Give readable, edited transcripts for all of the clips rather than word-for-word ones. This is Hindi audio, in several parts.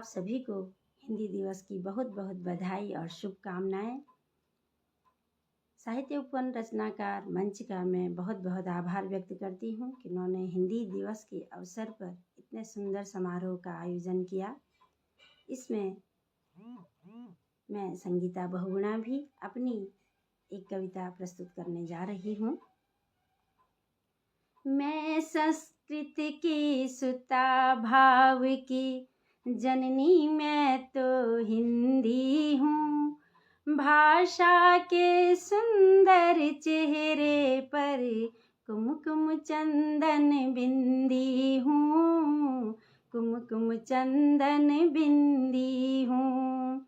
आप सभी को हिंदी दिवस की बहुत बहुत बधाई और शुभकामनाएं। साहित्य उपवन रचनाकार मंच का मैं बहुत बहुत आभार व्यक्त करती हूँ कि उन्होंने हिंदी दिवस के अवसर पर इतने सुंदर समारोह का आयोजन किया। इसमें मैं संगीता बहुगुणा भी अपनी एक कविता प्रस्तुत करने जा रही हूँ। मैं संस्कृत की सुता भाव की जननी, मैं तो हिंदी हूँ। भाषा के सुंदर चेहरे पर कुमकुम चंदन बिंदी हूँ, कुमकुम चंदन बिंदी हूँ।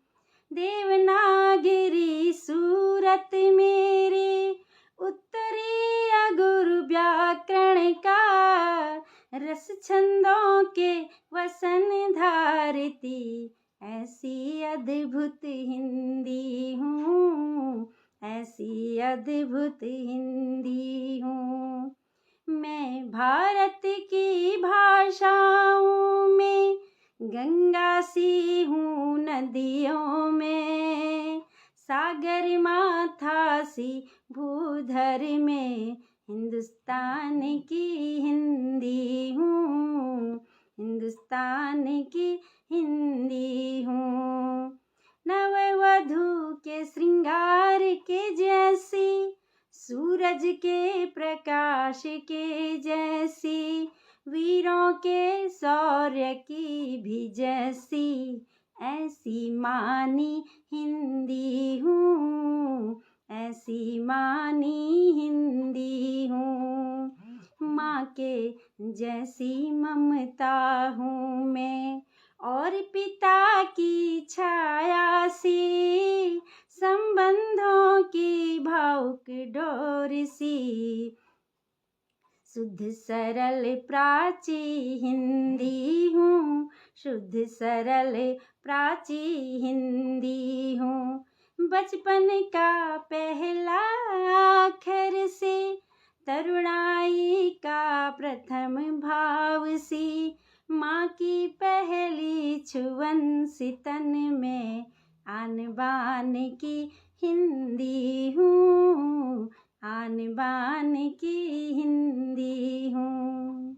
देवनागरी सूरत मेरी, उत्तरी अगुरु व्याकरण का, रस छंदों के वसन धारती, ऐसी अद्भुत हिंदी हूँ, ऐसी अद्भुत हिंदी हूँ। मैं भारत की भाषाओं में गंगा सी हूँ, नदियों में सागर माथा सी, भूधर में हिंदुस्तान की हिंदी हूँ, हिंदुस्तान की हिंदी हूँ। नववधू के श्रृंगार के जैसी, सूरज के प्रकाश के जैसी, वीरों के शौर्य की भी जैसी, ऐसी मानी हिंदी हूँ, ऐसी मानी हिंदी हूँ। माँ के जैसी ममता हूँ मैं, और पिता की छाया सी, संबंधों की भावुक डोर सी, शुद्ध सरल प्राची हिंदी हूँ, शुद्ध सरल प्राची हिंदी हूँ। बचपन का पहला अक्षर से, तरुणाई का प्रथम भाव सी, माँ की पहली छुअन सितन में, आन बान की हिंदी हूँ, आन बान की हिंदी हूँ।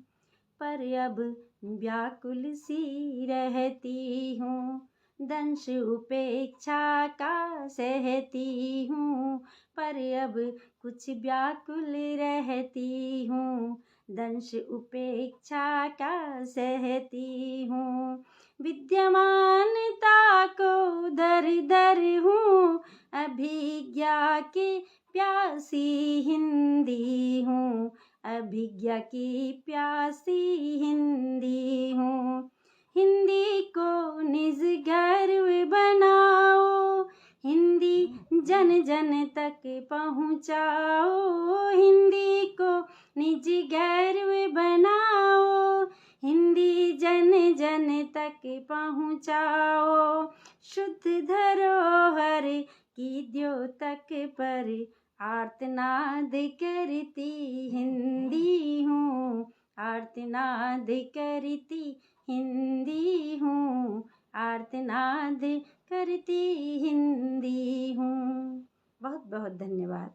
पर अब व्याकुल सी रहती हूँ, दंश उपेक्षा का सहती हूँ। पर अब कुछ व्याकुल रहती हूँ, दंश उपेक्षा का सहती हूँ। विद्यमानता को दर दर हूँ, अभिज्ञा की प्यासी हिंदी हूँ, अभिज्ञा की प्यासी हिंदी हूँ। हिंदी को निज गर्व बनाओ, हिंदी जन जन तक पहुँचाओ, हिंदी को निज गर्व बनाओ, हिंदी जन जन तक पहुँचाओ। शुद्ध धरोहर की द्योतक पर आर्तनाद करती हिंदी हूँ, आर्तनाद करती हिंदी हूँ, आर्तनाद करती हिंदी हूँ। बहुत बहुत धन्यवाद।